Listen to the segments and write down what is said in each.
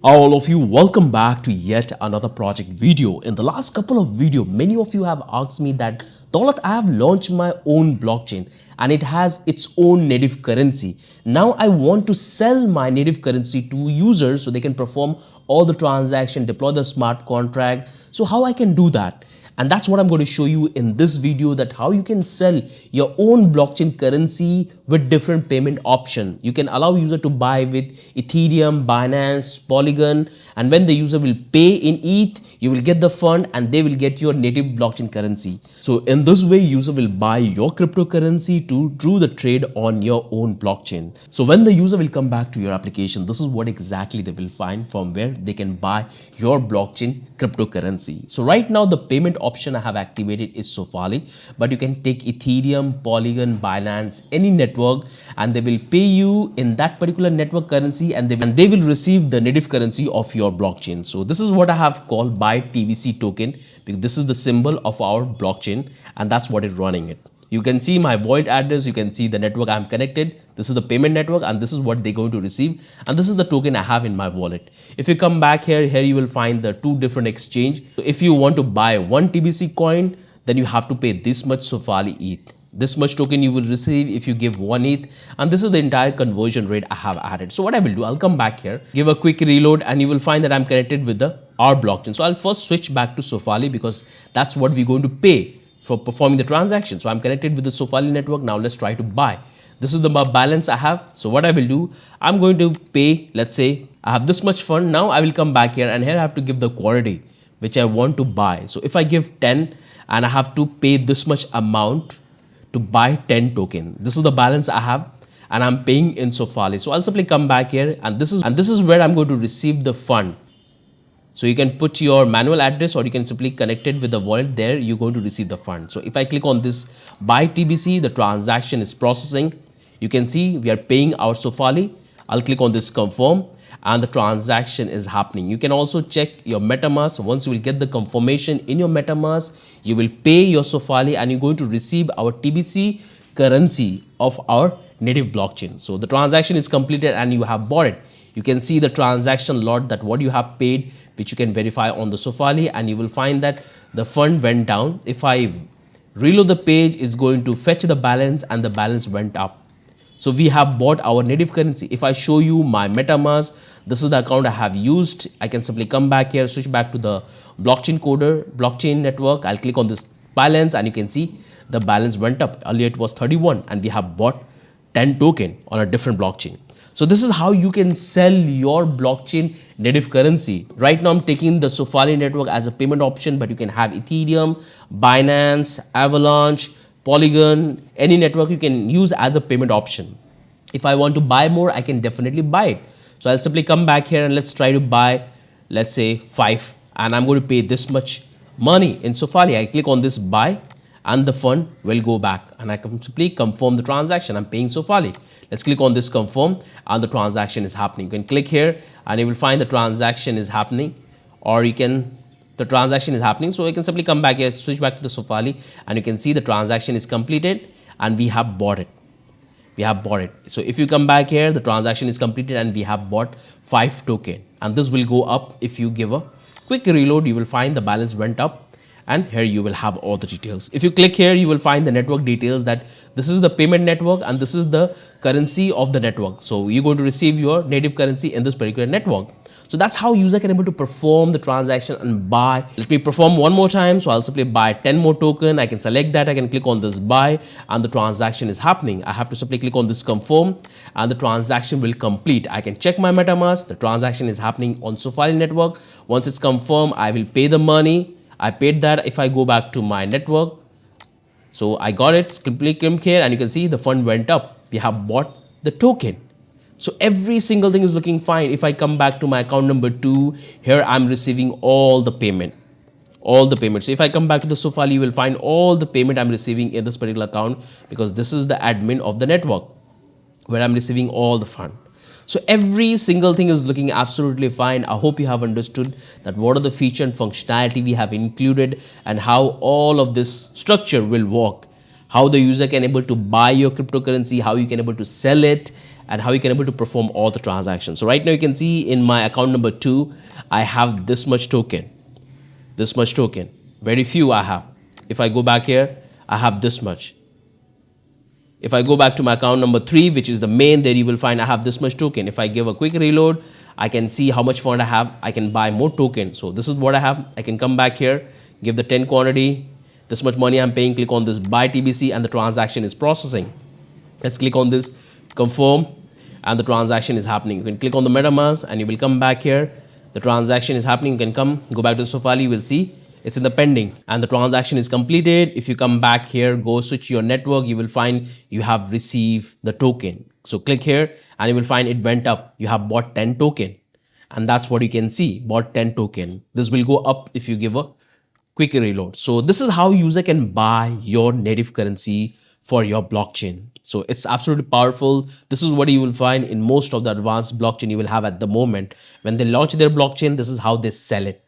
All of you, welcome back to yet another project video. In the last couple of videos, many of you have asked me that Daulat, I have launched my own blockchain and it has its own native currency. Now I want to sell my native currency to users so they can perform all the transaction, deploy the smart contract. So how I can do that? And that's what I'm going to show you in this video, that how you can sell your own blockchain currency with different payment option. You can allow user to buy with Ethereum, Binance, Polygon, and when the user will pay in ETH, you will get the fund and they will get your native blockchain currency. So in this way, user will buy your cryptocurrency to do the trade on your own blockchain. So when the user will come back to your application, this is what exactly they will find from where they can buy your blockchain cryptocurrency. So right now the payment option I have activated is Sofali, but you can take Ethereum, Polygon, Binance, any network, and they will pay you in that particular network currency, and they will receive the native currency of your blockchain. So this is what I have called buy TBC token, because this is the symbol of our blockchain and that's what is running it. You can see my wallet address, you can see the network I'm connected. This is the payment network and this is what they're going to receive. And this is the token I have in my wallet. If you come back here you will find the two different exchange. So if you want to buy one TBC coin, then you have to pay this much Sofali ETH. This much token you will receive if you give 1 ETH, and this is the entire conversion rate I have added. So what I will do, I'll come back here, give a quick reload, and you will find that I'm connected with our blockchain. So I'll first switch back to Sofali because that's what we're going to pay for performing the transaction. So I'm connected with the Sofali network. Now let's try to buy. This is the balance I have. So what I will do, I'm going to pay, let's say I have this much fund. Now I will come back here and here I have to give the quantity which I want to buy. So if I give 10 and I have to pay this much amount to buy 10 token. This is the balance I have and I'm paying in Sofali. So I'll simply come back here and this is where I'm going to receive the fund. So you can put your manual address or you can simply connect it with the wallet. There you're going to receive the fund. So if I click on this buy TBC, the transaction is processing. You can see we are paying our Sofali. I'll click on this confirm and the transaction is happening. You can also check your MetaMask. Once you will get the confirmation in your MetaMask, you will pay your Sofali and you're going to receive our TBC currency of our native blockchain. So the transaction is completed and you have bought it. You can see the transaction lot, that what you have paid, which you can verify on the Sofali, and you will find that the fund went down. If I reload the page, it's going to fetch the balance and the balance went up. So we have bought our native currency. If I show you my MetaMask, this is the account I have used. I can simply come back here, switch back to the blockchain coder, blockchain network. I'll click on this balance and you can see the balance went up. Earlier it was 31 and we have bought 10 token on a different blockchain. So this is how you can sell your blockchain native currency. Right now I'm taking the Sofali network as a payment option, but you can have Ethereum, Binance, Avalanche, Polygon, any network you can use as a payment option. If I want to buy more, I can definitely buy it. So I'll simply come back here and let's try to buy, let's say 5, and I'm going to pay this much money in Sofali. I click on this buy and the fund will go back and I can simply confirm the transaction. I'm paying Sofali. Let's click on this confirm and the transaction is happening. You can click here and you will find the transaction is happening, or the transaction is happening. So you can simply come back here, switch back to the Sofali, and you can see the transaction is completed and we have bought it. We have bought it. So if you come back here, the transaction is completed and we have bought 5 token, and this will go up. If you give a quick reload, you will find the balance went up. And here you will have all the details. If you click here, you will find the network details, that this is the payment network and this is the currency of the network. So you're going to receive your native currency in this particular network. So that's how user can able to perform the transaction and buy. Let me perform one more time. So I'll simply buy 10 more token. I can select that. I can click on this buy and the transaction is happening. I have to simply click on this confirm and the transaction will complete. I can check my MetaMask. The transaction is happening on Sofali network. Once it's confirmed, I will pay the money. I paid that. If I go back to my network, so I got it, simply click here and you can see the fund went up. We have bought the token. So every single thing is looking fine. If I come back to my account number 2, here I'm receiving all the payment. So if I come back to the Sofali, you will find all the payment I'm receiving in this particular account, because this is the admin of the network where I'm receiving all the fund. So every single thing is looking absolutely fine. I hope you have understood that what are the feature and functionality we have included and how all of this structure will work. How the user can able to buy your cryptocurrency, how you can able to sell it, and how you can able to perform all the transactions. So right now you can see in my account number 2, I have this much token, very few I have. If I go back here, I have this much. If I go back to my account number 3, which is the main, there you will find I have this much token. If I give a quick reload, I can see how much fund I have. I can buy more token. So this is what I have. I can come back here, give the 10 quantity, this much money I'm paying, click on this buy TBC, and the transaction is processing. Let's click on this confirm, and the transaction is happening. You can click on the MetaMask and you will come back here. The transaction is happening. You can go back to the Sofali, you will see it's in the pending and the transaction is completed. If you come back here, go switch your network, you will find you have received the token. So click here and you will find it went up. You have bought 10 token, and that's what you can see, bought 10 token. This will go up if you give a quick reload. So this is how user can buy your native currency for your blockchain. So it's absolutely powerful. This is what you will find in most of the advanced blockchain you will have at the moment. When they launch their blockchain, this is how they sell it.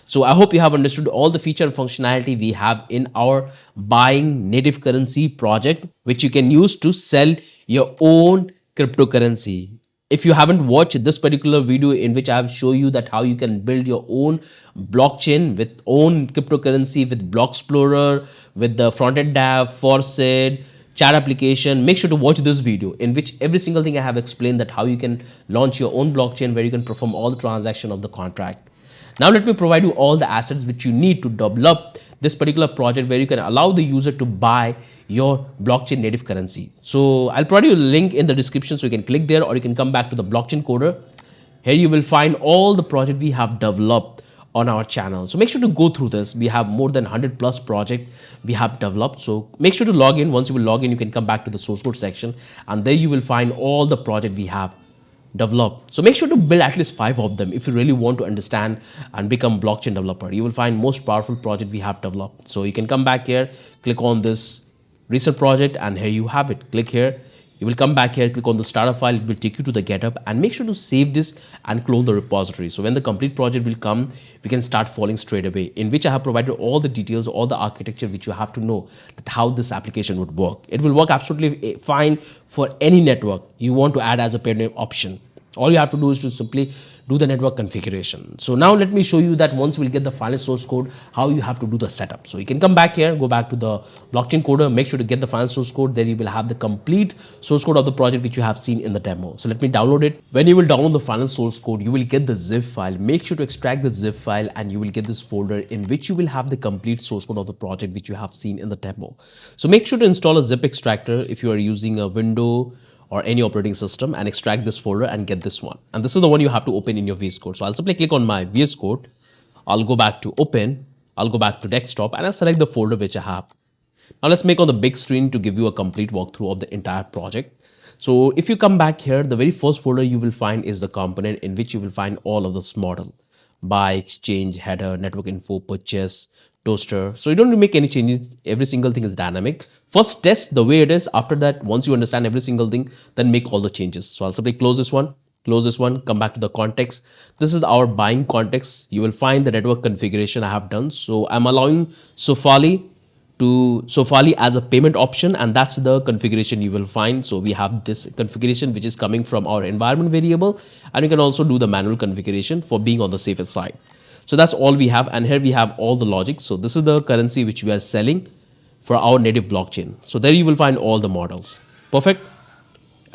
So I hope you have understood all the feature and functionality we have in our buying native currency project, which you can use to sell your own cryptocurrency. If you haven't watched this particular video in which I have shown you that how you can build your own blockchain with own cryptocurrency with Block Explorer, with the frontend dev, Forced, chat application, make sure to watch this video in which every single thing I have explained that how you can launch your own blockchain where you can perform all the transaction of the contract. Now let me provide you all the assets which you need to develop this particular project where you can allow the user to buy your blockchain native currency. So I'll provide you a link in the description so you can click there, or you can come back to the blockchain coder. Here you will find all the project we have developed on our channel. So make sure to go through this. We have more than 100 plus project we have developed. So make sure to log in. Once you will log in, you can come back to the source code section and there you will find all the project we have develop. So make sure to build at least 5 of them if you really want to understand and become blockchain developer. You will find most powerful project we have developed. So you can come back here, click on this recent project, and here you have it. Click here. You will come back here, click on the starter file. It will take you to the GitHub, and make sure to save this and clone the repository. So when the complete project will come, we can start following straight away, in which I have provided all the details, all the architecture which you have to know that how this application would work. It will work absolutely fine for any network you want to add as a paid name option. All you have to do is to simply do the network configuration. So now let me show you that once we'll get the final source code, how you have to do the setup. So you can come back here, go back to the blockchain coder, make sure to get the final source code. There you will have the complete source code of the project which you have seen in the demo. So let me download it. When you will download the final source code, you will get the zip file. Make sure to extract the zip file and you will get this folder in which you will have the complete source code of the project which you have seen in the demo. So make sure to install a zip extractor if you are using a Windows or any operating system, and extract this folder and get this one. And this is the one you have to open in your VS Code. So I'll simply click on my VS Code. I'll go back to open. I'll go back to desktop and I'll select the folder which I have. Now let's make on the big screen to give you a complete walkthrough of the entire project. So if you come back here, the very first folder you will find is the component in which you will find all of this model: buy, exchange, header, network info, purchase, toaster. So you don't need to make any changes. Every single thing is dynamic. First test the way it is. After that, once you understand every single thing, then make all the changes. So I'll simply close this one, come back to the context. This is our buying context. You will find the network configuration I have done. So I'm allowing Sofali as a payment option, and that's the configuration you will find. So we have this configuration which is coming from our environment variable, and you can also do the manual configuration for being on the safer side. So that's all we have, and here we have all the logic. So this is the currency which we are selling for our native blockchain. So there you will find all the models. Perfect.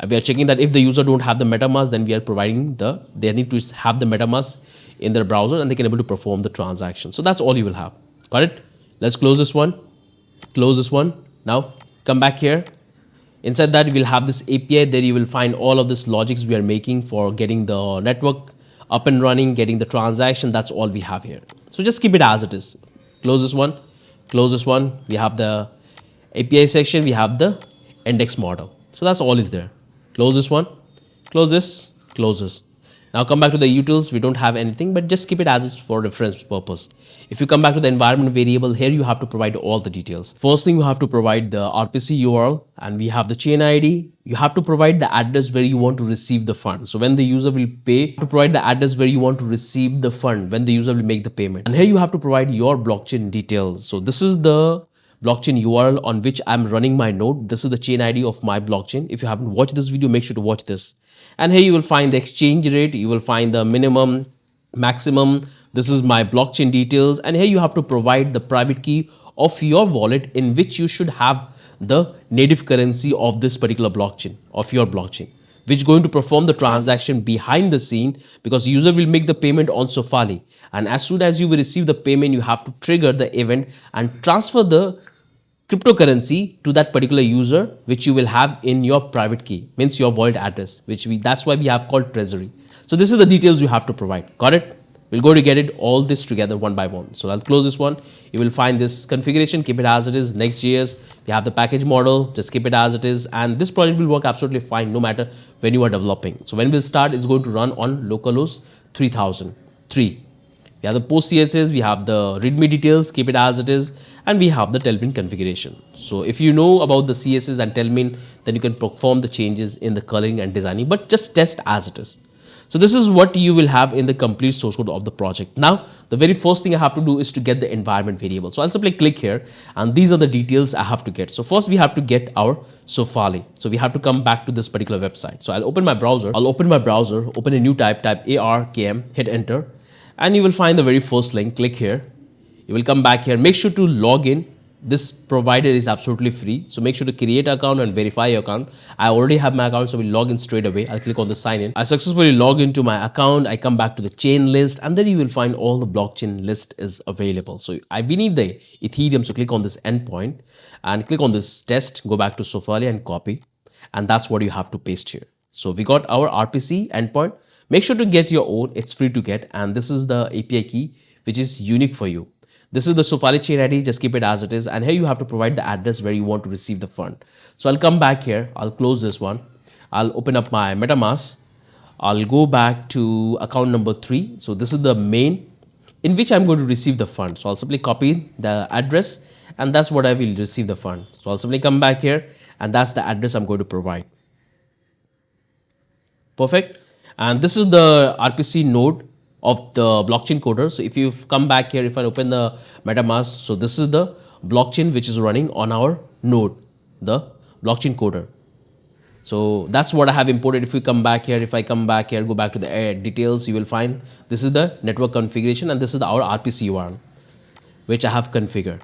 We are checking that if the user don't have the MetaMask, then we are providing they need to have the MetaMask in their browser and they can able to perform the transaction. So that's all you will have. Got it? Let's close this one. Close this one. Now come back here. Inside that we'll have this API. There you will find all of this logics we are making for getting the network up and running, getting the transaction. That's all we have here. So just keep it as it is. Close this one. Close this one. We have the API section. We have the index model. So that's all is there. Close this one. Close this. Close this. Now come back to the utils. We don't have anything, but just keep it as is for reference purpose. If you come back to the environment variable, here you have to provide all the details. First thing, you have to provide the RPC URL, and we have the chain ID. You have to provide the address where you want to receive the fund. So when the user will pay, to provide the address where you want to receive the fund when the user will make the payment. And here you have to provide your blockchain details. So this is the blockchain URL on which I'm running my node. This is the chain ID of my blockchain. If you haven't watched this video, make sure to watch this. And here you will find the exchange rate. You will find the minimum, maximum. This is my blockchain details. And here you have to provide the private key of your wallet in which you should have the native currency of this particular blockchain, of your blockchain, which is going to perform the transaction behind the scene, because user will make the payment on Sofali. And as soon as you will receive the payment, you have to trigger the event and transfer the cryptocurrency to that particular user, which you will have in your private key, means your wallet address, that's why we have called treasury. So this is the details you have to provide. Got it? We'll go to get it all this together one by one. So I'll close this one. You will find this configuration, keep it as it is. Next.js, we have the package model, just keep it as it is. And this project will work absolutely fine no matter when you are developing. So when we'll start, it's going to run on localhost 3003. We have the post CSS, we have the readme details, keep it as it is, and we have the Tailwind configuration. So if you know about the CSS and Tailwind, then you can perform the changes in the coloring and designing, but just test as it is. So this is what you will have in the complete source code of the project. Now, the very first thing I have to do is to get the environment variable. So I'll simply click here, and these are the details I have to get. So first we have to get our Sofali. So we have to come back to this particular website. So I'll open my browser. Open a new type ARKM, hit enter, and you will find the very first link. Click here. You will come back here. Make sure to log in. This provider is absolutely free. So make sure to create an account and verify your account. I already have my account, so we'll log in straight away. I'll click on the sign in. I successfully log into my account. I come back to the chain list, and then you will find all the blockchain list is available. So we need the Ethereum. So click on this endpoint and click on this test. Go back to Sofali and copy. And that's what you have to paste here. So we got our RPC endpoint. Make sure to get your own. It's free to get. And this is the API key, which is unique for you. This is the Sofali chain ID, just keep it as it is. And here you have to provide the address where you want to receive the fund. So I'll come back here, I'll close this one. I'll open up my MetaMask. I'll go back to account number 3. So this is the main in which I'm going to receive the fund. So I'll simply copy the address, and that's what I will receive the fund. So I'll simply come back here, and that's the address I'm going to provide. Perfect. And this is the RPC node of the blockchain coder. So if you come back here, if I open the MetaMask, so this is the blockchain which is running on our node, the blockchain coder. So that's what I have imported. If we come back here, go back to the details, you will find this is the network configuration, and this is our RPC URL, which I have configured.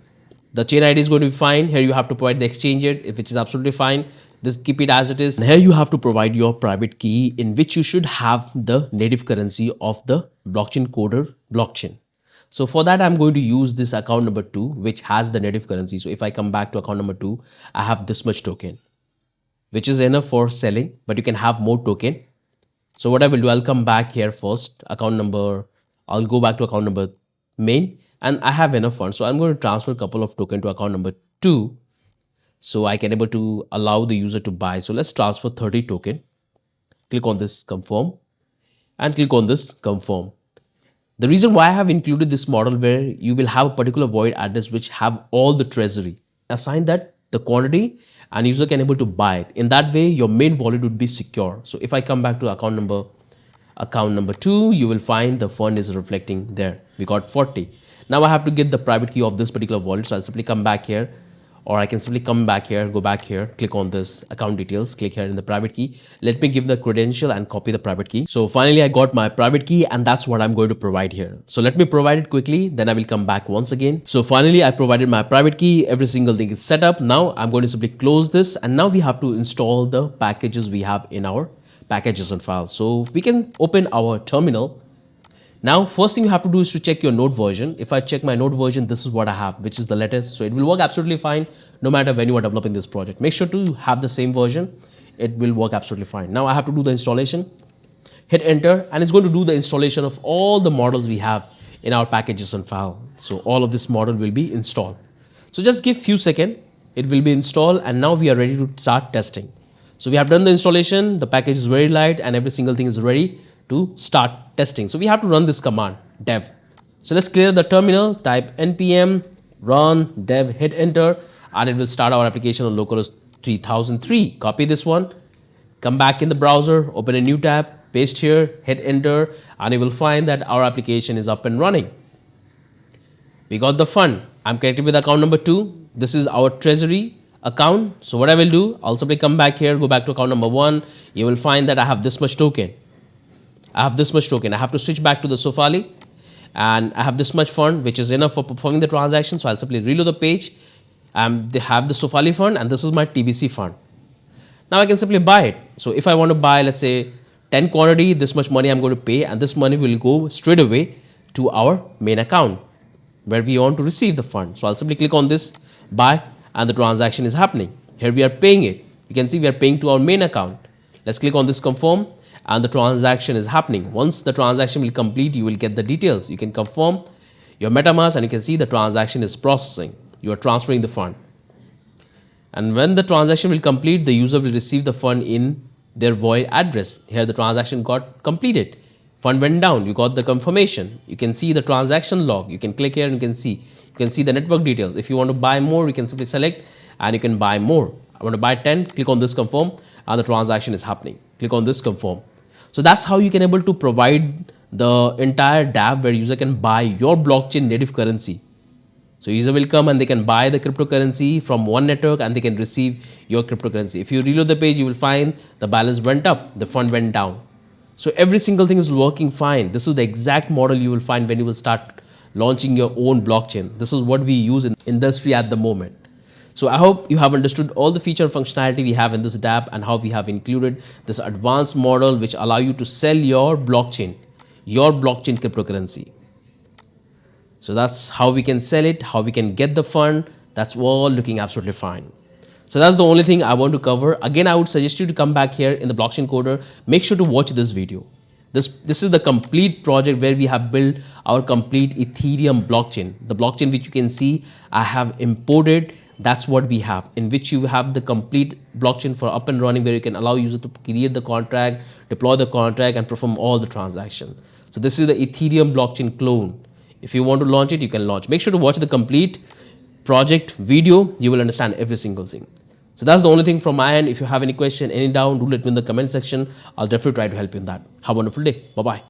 The chain ID is going to be fine. Here you have to provide the exchange rate, which is absolutely fine. This keep it as it is. And here you have to provide your private key in which you should have the native currency of the blockchain coder blockchain. So for that, I'm going to use this account number 2, which has the native currency. So if I come back to account number 2, I have this much token, which is enough for selling, but you can have more token. So what I will do, I'll come back here first, I'll go back to account number main, and I have enough funds. So I'm going to transfer a couple of token to account number 2. So I can able to allow the user to buy. So let's transfer 30 token. Click on this confirm and click on this confirm. The reason why I have included this model where you will have a particular void address which have all the treasury. Assign that the quantity and user can able to buy it. In that way, your main wallet would be secure. So if I come back to account number 2, you will find the fund is reflecting there. We got 40. Now I have to get the private key of this particular wallet. So I'll simply come back here, or I can simply come back here, go back here, click on this account details, click here in the private key. Let me give the credential and copy the private key. So finally I got my private key, and that's what I'm going to provide here. So let me provide it quickly, then I will come back once again. So finally I provided my private key. Every single thing is set up. Now I'm going to simply close this, and now we have to install the packages we have in our packages and files. So we can open our terminal. Now, first thing you have to do is to check your node version. If I check my node version, this is what I have, which is the latest. So it will work absolutely fine no matter when you are developing this project. Make sure to have the same version. It will work absolutely fine. Now I have to do the installation. Hit enter, and it's going to do the installation of all the models we have in our packages and file. So all of this model will be installed. So just give few seconds. It will be installed, and now we are ready to start testing. So we have done the installation. The package is very light, and every single thing is ready to start testing. So we have to run this command dev. So let's clear the terminal, type npm run dev, hit enter, and it will start our application on localhost 3003. Copy this one, come back in the browser, open a new tab, paste here, hit enter, and you will find that our application is up and running. We got the fund. I'm connected with account number 2. this is our treasury account. So what I will do, I'll simply come back here, go back to account number 1. You will find that I have this much token. I have to switch back to the Sofali, and I have this much fund, which is enough for performing the transaction. So I'll simply reload the page. They have the Sofali fund, and this is my TBC fund. Now I can simply buy it. So if I want to buy, let's say 10 quantity, this much money I'm going to pay, and this money will go straight away to our main account where we want to receive the fund. So I'll simply click on this buy, and the transaction is happening. Here we are paying it. You can see we are paying to our main account. Let's click on this confirm, and the transaction is happening. Once the transaction will complete, you will get the details. You can confirm your MetaMask, and you can see the transaction is processing. You are transferring the fund. And when the transaction will complete, the user will receive the fund in their void address. Here the transaction got completed. Fund went down. You got the confirmation. You can see the transaction log. You can click here and you can see the network details. If you want to buy more, you can simply select and you can buy more. I want to buy 10. Click on this confirm, and the transaction is happening. Click on this confirm. So that's how you can able to provide the entire dApp where user can buy your blockchain native currency. So user will come and they can buy the cryptocurrency from one network and they can receive your cryptocurrency. If you reload the page, you will find the balance went up, the fund went down. So every single thing is working fine. This is the exact model you will find when you will start launching your own blockchain. This is what we use in industry at the moment. So I hope you have understood all the feature and functionality we have in this dApp and how we have included this advanced model which allow you to sell your blockchain cryptocurrency. So that's how we can sell it, how we can get the fund. That's all looking absolutely fine. So that's the only thing I want to cover. Again, I would suggest you to come back here in the blockchain coder. Make sure to watch this video. This is the complete project where we have built our complete Ethereum blockchain. The blockchain which you can see I have imported, that's what we have, in which you have the complete blockchain for up and running where you can allow user to create the contract, deploy the contract and perform all the transaction. So this is the Ethereum blockchain clone. If you want to launch it, you can launch. Make sure to watch the complete project video. You will understand every single thing. So that's the only thing from my end. If you have any question, any doubt, do let me in the comment section. I'll definitely try to help you in that. Have a wonderful day. Bye-bye.